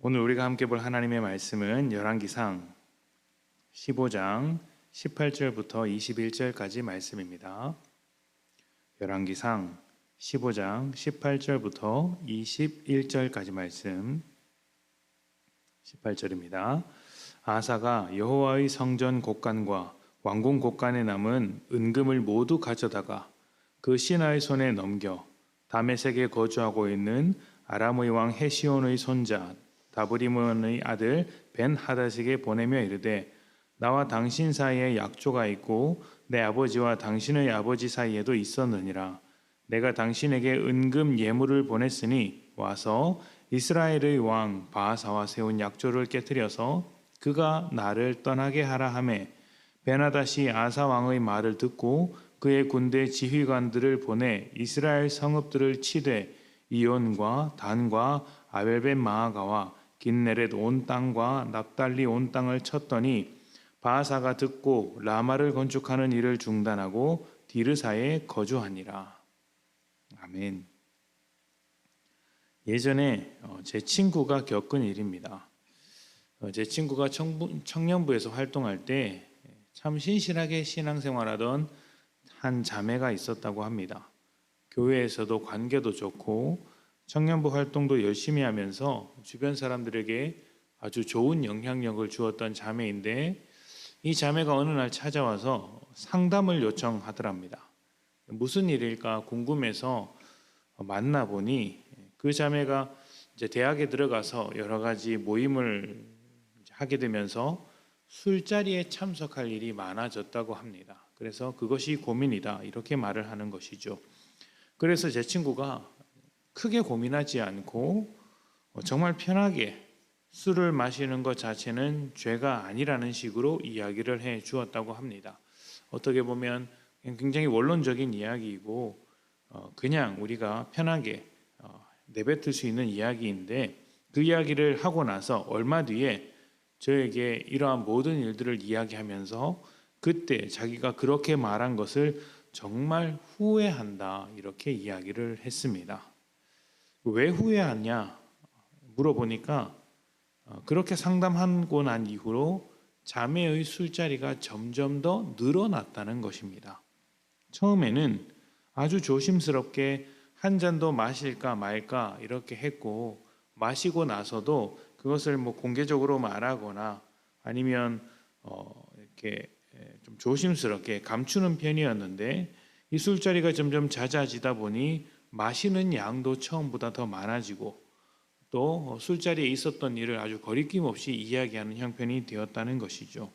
오늘 우리가 함께 볼 하나님의 말씀은 열왕기상 15장 18절부터 21절까지 말씀입니다. 열왕기상 15장 18절부터 21절까지 말씀. 18절입니다. 아사가 여호와의 성전 곳간과 왕궁 곳간에 남은 은금을 모두 가져다가 그 신하의 손에 넘겨 다메섹에 거주하고 있는 아람의 왕 헤시온의 손자 다브리몬의 아들 벤 하닷에게 보내며 이르되 나와 당신 사이에 약조가 있고 내 아버지와 당신의 아버지 사이에도 있었느니라. 내가 당신에게 은금 예물을 보냈으니 와서 이스라엘의 왕 바하사와 세운 약조를 깨뜨려서 그가 나를 떠나게 하라 하매 벤하닷이 아사 왕의 말을 듣고 그의 군대 지휘관들을 보내 이스라엘 성읍들을 치되 이온과 단과 아벨벳 마아가와 긴네렛 온 땅과 납달리 온 땅을 쳤더니 바하사가 듣고 라마를 건축하는 일을 중단하고 디르사에 거주하니라. 아멘. 예전에 제 친구가 겪은 일입니다. 제 친구가 청년부에서 활동할 때 참 신실하게 신앙생활하던 한 자매가 있었다고 합니다. 교회에서도 관계도 좋고 청년부 활동도 열심히 하면서 주변 사람들에게 아주 좋은 영향력을 주었던 자매인데 이 자매가 어느 날 찾아와서 상담을 요청하더랍니다. 무슨 일일까 궁금해서 만나보니 그 자매가 이제 대학에 들어가서 여러 가지 모임을 하게 되면서 술자리에 참석할 일이 많아졌다고 합니다. 그래서 그것이 고민이다 이렇게 말을 하는 것이죠. 그래서 제 친구가 크게 고민하지 않고 정말 편하게 술을 마시는 것 자체는 죄가 아니라는 식으로 이야기를 해 주었다고 합니다. 어떻게 보면 굉장히 원론적인 이야기이고 그냥 우리가 편하게 내뱉을 수 있는 이야기인데 그 이야기를 하고 나서 얼마 뒤에 저에게 이러한 모든 일들을 이야기하면서 그때 자기가 그렇게 말한 것을 정말 후회한다 이렇게 이야기를 했습니다. 왜 후회하냐 물어보니까 그렇게 상담하고 난 이후로 자매의 술자리가 점점 더 늘어났다는 것입니다. 처음에는 아주 조심스럽게 한 잔 더 마실까 말까 이렇게 했고 마시고 나서도 그것을 공개적으로 말하거나 아니면 이렇게 좀 조심스럽게 감추는 편이었는데 이 술자리가 점점 잦아지다 보니 마시는 양도 처음보다 더 많아지고 또 술자리에 있었던 일을 아주 거리낌 없이 이야기하는 형편이 되었다는 것이죠.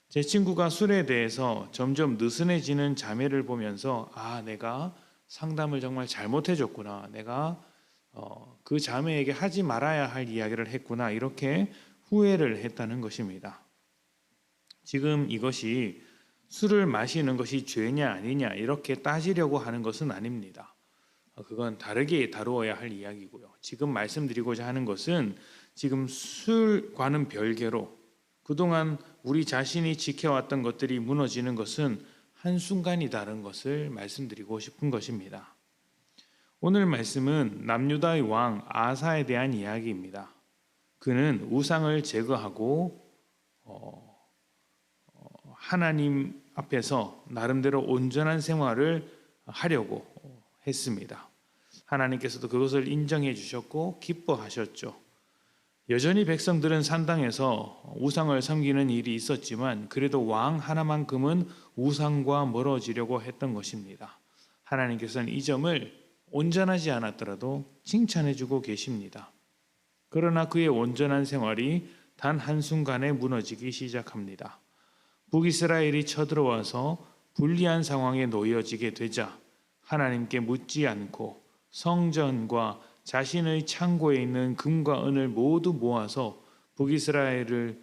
제 친구가 술에 대해서 점점 느슨해지는 자매를 보면서 내가 상담을 정말 잘못해줬구나. 내가 그 자매에게 하지 말아야 할 이야기를 했구나. 이렇게 후회를 했다는 것입니다. 지금 이것이 술을 마시는 것이 죄냐 아니냐 이렇게 따지려고 하는 것은 아닙니다. 그건 다르게 다루어야 할 이야기고요. 지금 말씀드리고자 하는 것은 지금 술과는 별개로 그동안 우리 자신이 지켜왔던 것들이 무너지는 것은 한순간이다라는 것을 말씀드리고 싶은 것입니다. 오늘 말씀은 남유다의 왕 아사에 대한 이야기입니다. 그는 우상을 제거하고 하나님 앞에서 나름대로 온전한 생활을 하려고 했습니다. 하나님께서도 그것을 인정해 주셨고 기뻐하셨죠. 여전히 백성들은 산당에서 우상을 섬기는 일이 있었지만 그래도 왕 하나만큼은 우상과 멀어지려고 했던 것입니다. 하나님께서는 이 점을 온전하지 않았더라도 칭찬해 주고 계십니다. 그러나 그의 온전한 생활이 단 한순간에 무너지기 시작합니다. 북이스라엘이 쳐들어와서 불리한 상황에 놓여지게 되자 하나님께 묻지 않고 성전과 자신의 창고에 있는 금과 은을 모두 모아서 북이스라엘의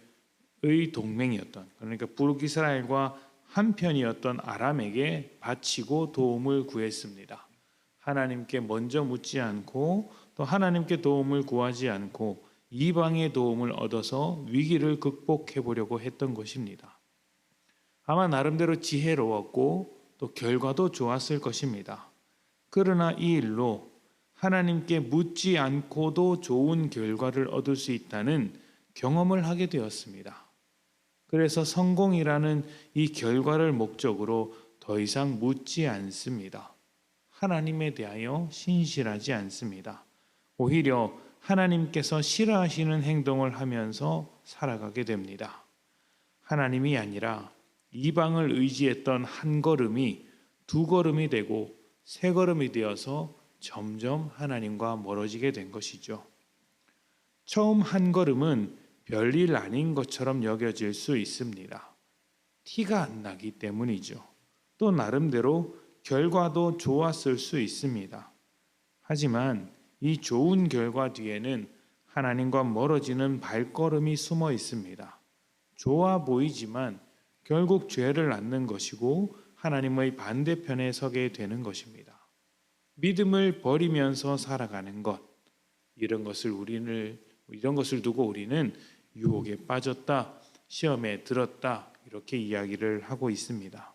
동맹이었던 그러니까 북이스라엘과 한편이었던 아람에게 바치고 도움을 구했습니다. 하나님께 먼저 묻지 않고 또 하나님께 도움을 구하지 않고 이방의 도움을 얻어서 위기를 극복해 보려고 했던 것입니다. 아마 나름대로 지혜로웠고 또 결과도 좋았을 것입니다. 그러나 이 일로 하나님께 묻지 않고도 좋은 결과를 얻을 수 있다는 경험을 하게 되었습니다. 그래서 성공이라는 이 결과를 목적으로 더 이상 묻지 않습니다. 하나님에 대하여 신실하지 않습니다. 오히려 하나님께서 싫어하시는 행동을 하면서 살아가게 됩니다. 하나님이 아니라 이방을 의지했던 한 걸음이 두 걸음이 되고 세 걸음이 되어서 점점 하나님과 멀어지게 된 것이죠. 처음 한 걸음은 별일 아닌 것처럼 여겨질 수 있습니다. 티가 안 나기 때문이죠. 또 나름대로 결과도 좋았을 수 있습니다. 하지만 이 좋은 결과 뒤에는 하나님과 멀어지는 발걸음이 숨어 있습니다. 좋아 보이지만 결국 죄를 낳는 것이고 하나님의 반대편에 서게 되는 것입니다. 믿음을 버리면서 살아가는 것, 이런 것을 두고 우리는 유혹에 빠졌다, 시험에 들었다, 이렇게 이야기를 하고 있습니다.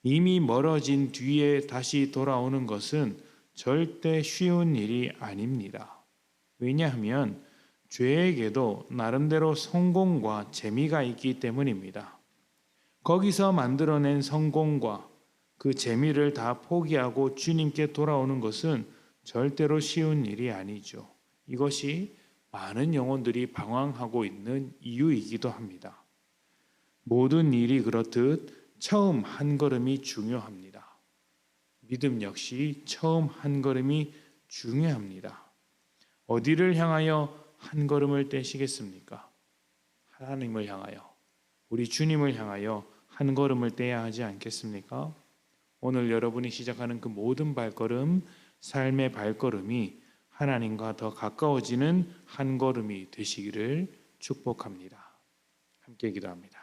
이미 멀어진 뒤에 다시 돌아오는 것은 절대 쉬운 일이 아닙니다. 왜냐하면 죄에게도 나름대로 성공과 재미가 있기 때문입니다. 거기서 만들어낸 성공과 그 재미를 다 포기하고 주님께 돌아오는 것은 절대로 쉬운 일이 아니죠. 이것이 많은 영혼들이 방황하고 있는 이유이기도 합니다. 모든 일이 그렇듯 처음 한 걸음이 중요합니다. 믿음 역시 처음 한 걸음이 중요합니다. 어디를 향하여 한 걸음을 떼시겠습니까? 하나님을 향하여, 우리 주님을 향하여 한 걸음을 떼야 하지 않겠습니까? 오늘 여러분이 시작하는 그 모든 발걸음, 삶의 발걸음이 하나님과 더 가까워지는 한 걸음이 되시기를 축복합니다. 함께 기도합니다.